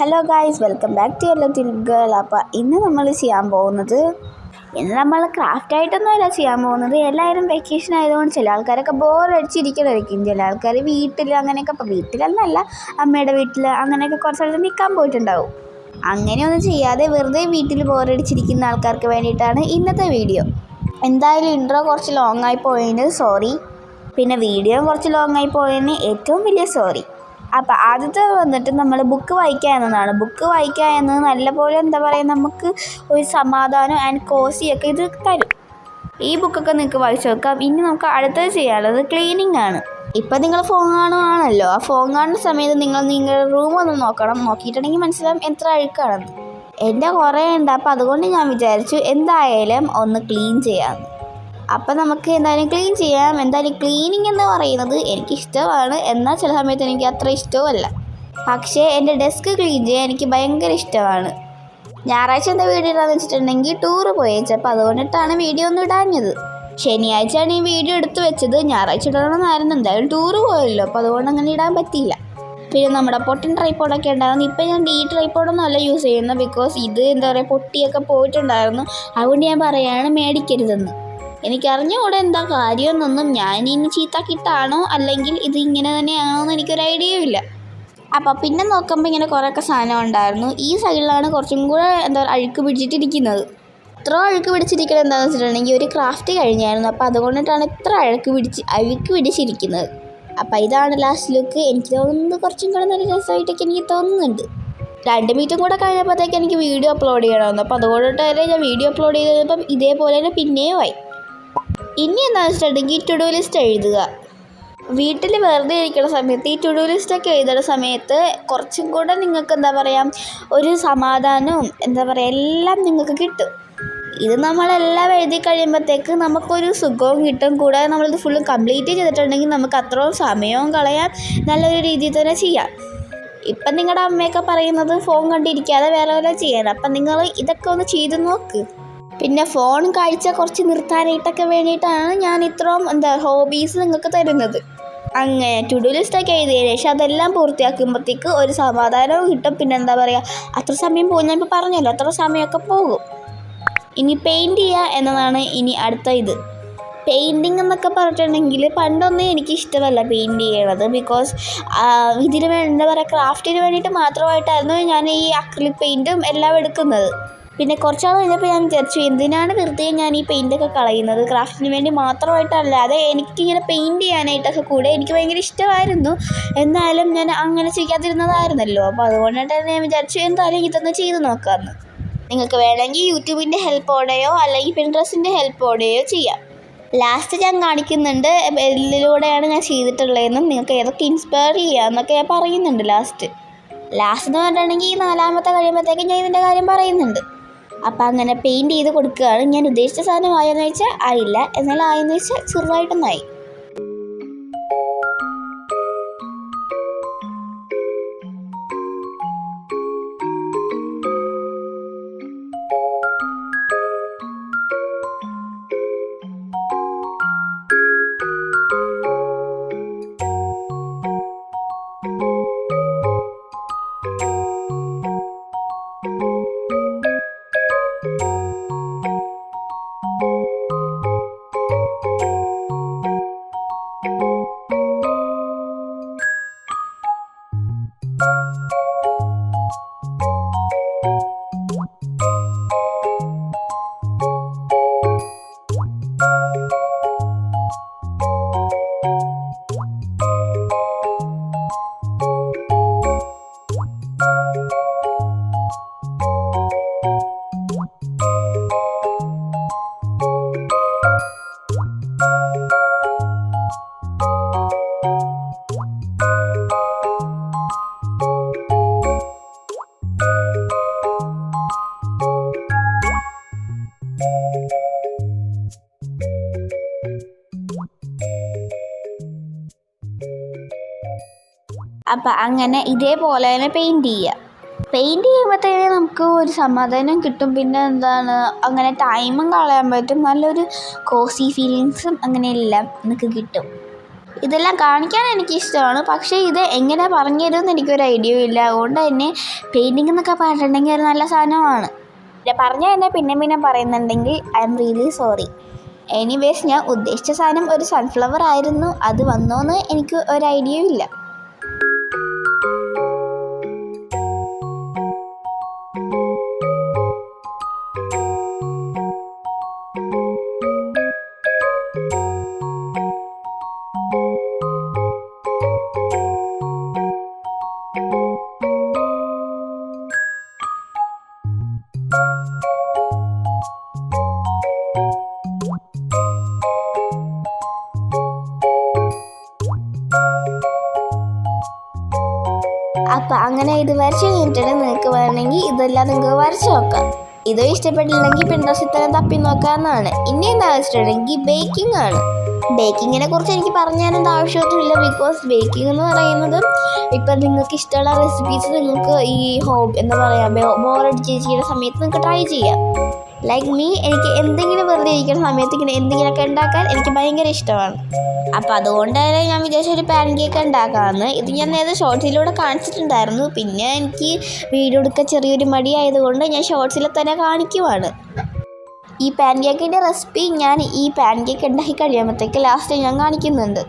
Hello guys, welcome back to yellow girl. അപ്പോൾ ഇന്ന് നമ്മൾ ചെയ്യാൻ പോകുന്നത് ക്രാഫ്റ്റായിട്ടൊന്നുമല്ല ചെയ്യാൻ പോകുന്നത്. എല്ലാവരും വെക്കേഷൻ ആയതുകൊണ്ട് ചില ആൾക്കാരൊക്കെ ബോറടിച്ചിരിക്കണമായിരിക്കും. ചില ആൾക്കാർ വീട്ടിൽ അങ്ങനെയൊക്കെ, ഇപ്പോൾ വീട്ടിലെന്നല്ല അമ്മയുടെ വീട്ടിൽ അങ്ങനെയൊക്കെ കുറച്ച് സ്ഥലത്ത് നിൽക്കാൻ പോയിട്ടുണ്ടാവും. അങ്ങനെയൊന്നും ചെയ്യാതെ വെറുതെ വീട്ടിൽ ബോറടിച്ചിരിക്കുന്ന ആൾക്കാർക്ക് വേണ്ടിയിട്ടാണ് ഇന്നത്തെ വീഡിയോ. എന്തായാലും ഇൻട്രോ കുറച്ച് ലോങ് ആയി പോയതിന് സോറി, പിന്നെ വീഡിയോ കുറച്ച് ലോങ് ആയി പോയതിന് ഏറ്റവും വലിയ സോറി. അപ്പോൾ ആദ്യത്തെ വന്നിട്ട് നമ്മൾ ബുക്ക് വായിക്കുക എന്നതാണ്. ബുക്ക് വായിക്കുക എന്നത് നല്ലപോലെ നമുക്ക് ഒരു സമാധാനം ആൻഡ് കോസിയൊക്കെ ഇത് തരും. ഈ ബുക്കൊക്കെ നിങ്ങൾക്ക് വായിച്ചു നോക്കാം. ഇനി നമുക്ക് അടുത്തത് ചെയ്യാനുള്ളത് ക്ലീനിങ് ആണ്. ഇപ്പം നിങ്ങൾ ഫോൺ കാണുവാണല്ലോ, ആ ഫോൺ കാണുന്ന സമയത്ത് നിങ്ങളുടെ റൂം ഒന്ന് നോക്കണം. നോക്കിയിട്ടുണ്ടെങ്കിൽ മനസ്സിലാവും എത്ര അഴുക്കാണെന്ന്. എൻ്റെ കുറേ ഉണ്ട്, അപ്പോൾ അതുകൊണ്ട് ഞാൻ വിചാരിച്ചു എന്തായാലും ഒന്ന് ക്ലീൻ ചെയ്യാമെന്ന്. അപ്പം നമുക്ക് എന്തായാലും ക്ലീൻ ചെയ്യാം. എന്തായാലും ക്ലീനിങ് എന്ന് പറയുന്നത് എനിക്കിഷ്ടമാണ്, എന്നാൽ ചില സമയത്ത് എനിക്ക് അത്ര ഇഷ്ടവുമല്ല. പക്ഷേ എൻ്റെ ഡെസ്ക് ക്ലീൻ ചെയ്യാൻ എനിക്ക് ഭയങ്കര ഇഷ്ടമാണ്. ഞായറാഴ്ച എന്താ വീഡിയോ ഇടാന്ന് വെച്ചിട്ടുണ്ടെങ്കിൽ ടൂറ് പോയേച്ചു, അപ്പോൾ അതുകൊണ്ടിട്ടാണ് വീഡിയോ ഒന്നും ഇടാഞ്ഞത്. ശനിയാഴ്ചയാണ് ഈ വീഡിയോ എടുത്ത് വെച്ചത്. ഞായറാഴ്ച ഇടണമെന്നായിരുന്നു, എന്തായാലും ടൂറ് പോയല്ലോ, അപ്പോൾ അതുകൊണ്ട് അങ്ങനെ ഇടാൻ പറ്റിയില്ല. പിന്നെ നമ്മുടെ പൊട്ടൻ ട്രൈപ്പോഡൊക്കെ ഉണ്ടായിരുന്നു. ഇപ്പം ഞാൻ ഈ ട്രൈപ്പോഡൊന്നും അല്ല യൂസ് ചെയ്യുന്നത്, ബിക്കോസ് ഇത് പൊട്ടിയൊക്കെ പോയിട്ടുണ്ടായിരുന്നു. അതുകൊണ്ട് ഞാൻ പറയുകയാണ് മേടിക്കരുതെന്ന്. എനിക്കറിഞ്ഞുകൂടെ എന്താ കാര്യമെന്നൊന്നും. ഞാൻ ഇനി ചീത്താക്കിയിട്ടാണോ അല്ലെങ്കിൽ ഇത് ഇങ്ങനെ തന്നെയാണോ എന്ന് എനിക്കൊരു ഐഡിയയും ഇല്ല. അപ്പോൾ പിന്നെ നോക്കുമ്പോൾ ഇങ്ങനെ കുറേയൊക്കെ സാധനം ഉണ്ടായിരുന്നു. ഈ സൈഡിലാണ് കുറച്ചും കൂടെ അഴുക്ക് പിടിച്ചിട്ടിരിക്കുന്നത്. ഇത്ര അഴുക്ക് പിടിച്ചിരിക്കുന്നത് എന്താണെന്ന് വെച്ചിട്ടുണ്ടെങ്കിൽ ഒരു ക്രാഫ്റ്റ് കഴിഞ്ഞായിരുന്നു, അപ്പോൾ അതുകൊണ്ടിട്ടാണ് ഇത്ര അഴുക്ക് പിടിച്ചിരിക്കുന്നത്. അപ്പോൾ ഇതാണ് ലാസ്റ്റ് ലുക്ക്. എനിക്ക് തോന്നുന്നത് കുറച്ചും കൂടെ നല്ല രസമായിട്ടൊക്കെ എനിക്ക് തോന്നുന്നുണ്ട്. 2 മിനിറ്റും കൂടെ കഴിഞ്ഞപ്പോഴത്തേക്ക് എനിക്ക് വീഡിയോ അപ്ലോഡ് ചെയ്യണമെന്ന്. അപ്പോൾ അതുകൊണ്ടിട്ട് തന്നെ ഞാൻ വീഡിയോ അപ്ലോഡ് ചെയ്തപ്പം ഇതേപോലെ തന്നെ പിന്നെയും ആയി. ഇനി എന്താണെന്ന് വെച്ചിട്ടുണ്ടെങ്കിൽ ടു ഡു ലിസ്റ്റ് എഴുതുക. വീട്ടിൽ വെറുതെ ഇരിക്കുന്ന സമയത്ത് ഈ ടു ഡു ലിസ്റ്റൊക്കെ എഴുതുന്ന സമയത്ത് കുറച്ചും കൂടെ നിങ്ങൾക്ക് ഒരു സമാധാനവും എല്ലാം നിങ്ങൾക്ക് കിട്ടും. ഇത് നമ്മളെല്ലാം എഴുതി കഴിയുമ്പോഴത്തേക്ക് നമുക്കൊരു സുഖവും കിട്ടും. കൂടാതെ നമ്മളിത് ഫുള്ളും കംപ്ലീറ്റ് ചെയ്തിട്ടുണ്ടെങ്കിൽ നമുക്ക് അത്രയും സമയവും കളയാം, നല്ലൊരു രീതിയിൽ തന്നെ ചെയ്യാം. ഇപ്പം നിങ്ങളുടെ അമ്മയൊക്കെ പറയുന്നത് ഫോൺ കണ്ടിരിക്കാതെ വേറെ വല്ല ചെയ്യണം. അപ്പം നിങ്ങൾ ഇതൊക്കെ ഒന്ന് ചെയ്ത് നോക്ക്. പിന്നെ ഫോൺ കാഴ്ച കുറച്ച് നിർത്താനായിട്ടൊക്കെ വേണ്ടിയിട്ടാണ് ഞാൻ ഇത്രയും ഹോബീസ് നിങ്ങൾക്ക് തരുന്നത്. അങ്ങനെ ടു ഡു ലിസ്റ്റൊക്കെ എഴുതിയതിന് ശേഷം അതെല്ലാം പൂർത്തിയാക്കുമ്പോഴത്തേക്ക് ഒരു സമാധാനവും കിട്ടും. പിന്നെ അത്ര സമയം പോകും. ഞാൻ ഇപ്പോൾ പറഞ്ഞല്ലോ, അത്ര സമയമൊക്കെ പോകും. ഇനി പെയിൻറ്റ് ചെയ്യുക എന്നതാണ് ഇനി അടുത്ത ഇത്. പെയിൻറ്റിങ് എന്നൊക്കെ പറഞ്ഞിട്ടുണ്ടെങ്കിൽ പണ്ടൊന്നും എനിക്കിഷ്ടമല്ല പെയിൻറ്റ് ചെയ്യണത്. ബിക്കോസ് ഇതിന് ക്രാഫ്റ്റിന് വേണ്ടിയിട്ട് മാത്രമായിട്ടായിരുന്നു ഞാൻ ഈ അക്രിലിക് പെയിൻറ്റും എല്ലാം എടുക്കുന്നത്. പിന്നെ കുറച്ചാൾ കഴിഞ്ഞപ്പോൾ ഞാൻ വിചാരിച്ചു, എന്തിനാണ് വെറുതെ ഞാൻ ഈ പെയിൻറ്റൊക്കെ കളയുന്നത്. ക്രാഫ്റ്റിന് വേണ്ടി മാത്രമായിട്ടല്ലാതെ എനിക്കിങ്ങനെ പെയിൻറ്റ് ചെയ്യാനായിട്ടൊക്കെ കൂടെ എനിക്ക് ഭയങ്കര ഇഷ്ടമായിരുന്നു. എന്നാലും ഞാൻ അങ്ങനെ ചെയ്യാതിരുന്നതായിരുന്നല്ലോ. അപ്പോൾ അതുകൊണ്ടിട്ട് തന്നെ ഞാൻ വിചാരിച്ചു എന്തായാലും ഇതൊന്ന് ചെയ്ത് നോക്കാമെന്ന്. നിങ്ങൾക്ക് വേണമെങ്കിൽ യൂട്യൂബിൻ്റെ ഹെൽപ്പോടെയോ അല്ലെങ്കിൽ പിൻട്രസ്റ്റിൻ്റെ ഹെൽപ്പോടെയോ ചെയ്യാം. ലാസ്റ്റ് ഞാൻ കാണിക്കുന്നുണ്ട് ഇതിലൂടെയാണ് ഞാൻ ചെയ്തിട്ടുള്ളതെന്നും നിങ്ങൾക്ക് ഏതൊക്കെ ഇൻസ്പയർ ചെയ്യാമെന്നൊക്കെ ഞാൻ പറയുന്നുണ്ട്. ലാസ്റ്റ് എന്ന് പറഞ്ഞിട്ടുണ്ടെങ്കിൽ ഈ 4ാമത്തെ കഴിയുമ്പോഴത്തേക്കും ഞാൻ ഇതിൻ്റെ കാര്യം പറയുന്നുണ്ട്. അപ്പം അങ്ങനെ പെയിൻറ്റ് ചെയ്ത് കൊടുക്കുകയാണ്. ഞാൻ ഉദ്ദേശിച്ച സാധനം ആയെന്ന് വെച്ചാൽ ആയില്ല, എന്നാൽ ആയെന്ന് വെച്ചാൽ ചെറുതായിട്ടൊന്നായി. അപ്പം അങ്ങനെ ഇതേപോലെ തന്നെ പെയിൻറ്റ് ചെയ്യുക. പെയിൻറ്റ് ചെയ്യുമ്പോഴത്തേന് നമുക്ക് ഒരു സമാധാനം കിട്ടും. പിന്നെ അങ്ങനെ ടൈമും കളയാൻ പറ്റും. നല്ലൊരു കോസി ഫീലിങ്സും അങ്ങനെയെല്ലാം നമുക്ക് കിട്ടും. ഇതെല്ലാം കാണിക്കാൻ എനിക്കിഷ്ടമാണ്, പക്ഷേ ഇത് എങ്ങനെ പറഞ്ഞു തരുമെന്ന് എനിക്കൊരു ഐഡിയയും ഇല്ല. അതുകൊണ്ട് തന്നെ പെയിൻറ്റിംഗ് എന്നൊക്കെ പറഞ്ഞിട്ടുണ്ടെങ്കിൽ ഒരു നല്ല സാധനമാണ്. പറഞ്ഞാൽ തന്നെ പിന്നെ പറയുന്നുണ്ടെങ്കിൽ I am really sorry. Anyways, ഞാൻ ഉദ്ദേശിച്ച സാധനം ഒരു സൺഫ്ലവർ ആയിരുന്നു. അത് വന്നോന്ന് എനിക്ക് ഒരു ഐഡിയയും ഇല്ല. അപ്പം അങ്ങനെ ഇത് വരച്ച് കഴിഞ്ഞിട്ട് നിങ്ങൾക്ക് വേണമെങ്കിൽ ഇതെല്ലാം നിങ്ങൾക്ക് വരച്ച് നോക്കാം. ഇത് ഇഷ്ടപ്പെട്ടില്ലെങ്കിൽ പിൻട്രസ്റ്റിൽ തന്നെ തപ്പി നോക്കാമെന്നാണ്. ഇനി എന്താ വെച്ചിട്ടുണ്ടെങ്കിൽ ബേക്കിംഗ് ആണ്. ബേക്കിങ്ങിനെ കുറിച്ച് എനിക്ക് പറഞ്ഞു തരേണ്ട ആവശ്യമൊന്നുമില്ല. ബിക്കോസ് ബേക്കിംഗ് എന്ന് പറയുന്നത് ഇപ്പം നിങ്ങൾക്ക് ഇഷ്ടമുള്ള റെസിപ്പീസ് നിങ്ങൾക്ക് ഈ എന്താ പറയുക, ബോറടിച്ചിരിക്കുന്ന സമയത്ത് നിങ്ങൾക്ക് ട്രൈ ചെയ്യാം. ലൈക്ക് മീ, എനിക്ക് എന്തെങ്കിലും വെറുതെ ഇരിക്കുന്ന സമയത്ത് ഇങ്ങനെ എന്തെങ്കിലുമൊക്കെ ഉണ്ടാക്കാൻ എനിക്ക് ഭയങ്കര ഇഷ്ടമാണ്. അപ്പം അതുകൊണ്ട് തന്നെ ഞാൻ വിചാരിച്ച ഒരു പാൻ കേക്ക് ഉണ്ടാക്കാമെന്ന്. ഇത് ഞാൻ നേരത്തെ ഷോർട്സിലൂടെ കാണിച്ചിട്ടുണ്ടായിരുന്നു. പിന്നെ എനിക്ക് വീഡിയോ എടുക്കാൻ ചെറിയൊരു മടിയായതുകൊണ്ട് ഞാൻ ഷോർട്സിൽ തന്നെ കാണിക്കുവാണ്. ഈ പാൻ കേക്കിൻ്റെ റെസിപ്പി ഞാൻ ഈ പാൻ കേക്ക് ഉണ്ടാക്കി കഴിയുമ്പോഴത്തേക്ക് ലാസ്റ്റ് ഞാൻ കാണിക്കുന്നുണ്ട്.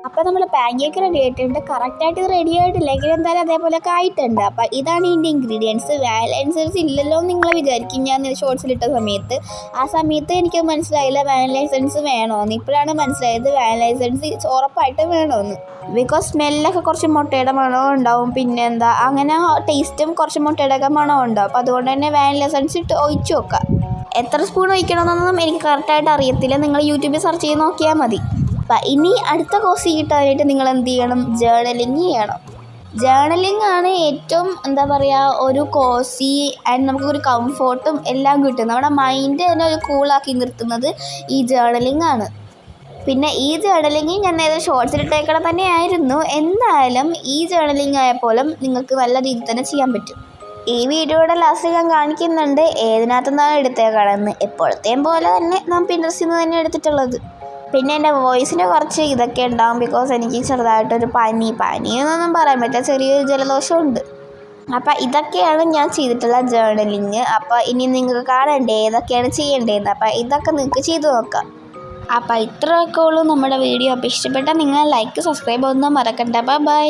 അപ്പോൾ നമ്മൾ പാൻ കേക്ക് റെഡി ആയിട്ടുണ്ട്. കറക്റ്റായിട്ട് റെഡി ആയിട്ടില്ലെങ്കിൽ എന്തായാലും അതേപോലെയൊക്കെ ആയിട്ടുണ്ട്. അപ്പോൾ ഇതാണ് ഇതിൻ്റെ ഇൻഗ്രീഡിയൻസ്. വാനില എസൻസ് ഇല്ലല്ലോ എന്ന് നിങ്ങൾ വിചാരിക്കും. ഞാൻ ഷോർട്സിലിട്ട സമയത്ത് ആ സമയത്ത് എനിക്ക് മനസ്സിലായില്ല വാനില എസൻസ് വേണമെന്ന്. ഇപ്പോഴാണ് മനസ്സിലായത് വാനില എസൻസ് ഉറപ്പായിട്ടും വേണമെന്ന്. ബിക്കോസ് സ്മെല്ലൊക്കെ കുറച്ച് മുട്ടയുടെ മണവും ഉണ്ടാവും, പിന്നെ എന്താ അങ്ങനെ ടേസ്റ്റും കുറച്ച് മുട്ടയുടെ ഒക്കെ മണവും ഉണ്ടാവും. അപ്പോൾ അതുകൊണ്ട് തന്നെ വാനില എസൻസ് ഇട്ട് ഒഴിച്ച് വെക്കാം. എത്ര സ്പൂൺ ഒഴിക്കണമെന്നൊന്നും എനിക്ക് കറക്റ്റായിട്ട് അറിയത്തില്ല. നിങ്ങൾ യൂട്യൂബിൽ സെർച്ച് ചെയ്ത് നോക്കിയാൽ മതി. അപ്പം ഇനി അടുത്ത കോഴ്സ് കിട്ടാനായിട്ട് നിങ്ങൾ എന്ത് ചെയ്യണം? ജേർണലിങ് ചെയ്യണം. ജേർണലിംഗ് ആണ് ഏറ്റവും എന്താ പറയുക ഒരു കോസി ആൻഡ് നമുക്കൊരു കംഫോർട്ടും എല്ലാം കിട്ടും. നമ്മുടെ മൈൻഡ് തന്നെ ഒരു കൂളാക്കി നിർത്തുന്നത് ഈ ജേർണലിംഗ് ആണ്. പിന്നെ ഈ ജേർണലിംഗ് ഞാൻ നേരത്തെ ഷോർട്സിലിട്ടേക്കണം തന്നെയായിരുന്നു. എന്തായാലും ഈ ജേർണലിംഗ് ആയപ്പോലും നിങ്ങൾക്ക് നല്ല രീതിയിൽ തന്നെ ചെയ്യാൻ പറ്റും. ഈ വീഡിയോയുടെ ലാസ്റ്റ് ഞാൻ കാണിക്കുന്നുണ്ട് ഏതിനകത്തുനിന്നാണ് എടുത്തേക്കണമെന്ന്. എപ്പോഴത്തെയും പോലെ തന്നെ ഞാൻ പിൻട്രസ്റ്റിൽ നിന്ന് തന്നെ എടുത്തിട്ടുള്ളത്. പിന്നെ എൻ്റെ വോയിസിന് കുറച്ച് ഇതൊക്കെ ഉണ്ടാകും, ബിക്കോസ് എനിക്ക് ചെറുതായിട്ടൊരു പനിയെന്നൊന്നും പറയാൻ പറ്റില്ല, ചെറിയൊരു ജലദോഷമുണ്ട്. അപ്പം ഇതൊക്കെയാണ് ഞാൻ ചെയ്തിട്ടുള്ള ജേർണലിങ്. അപ്പോൾ ഇനി നിങ്ങൾക്ക് കാണണ്ടേ ഏതൊക്കെയാണ് ചെയ്യേണ്ടതെന്ന്. അപ്പം ഇതൊക്കെ നിങ്ങൾക്ക് ചെയ്തു നോക്കാം. അപ്പോൾ ഇത്രയൊക്കെ ഉള്ളൂ നമ്മുടെ വീഡിയോ. അപ്പോൾ ഇഷ്ടപ്പെട്ടാൽ നിങ്ങൾ ലൈക്ക് സബ്സ്ക്രൈബ് ഒന്നും മറക്കണ്ട. ബൈ.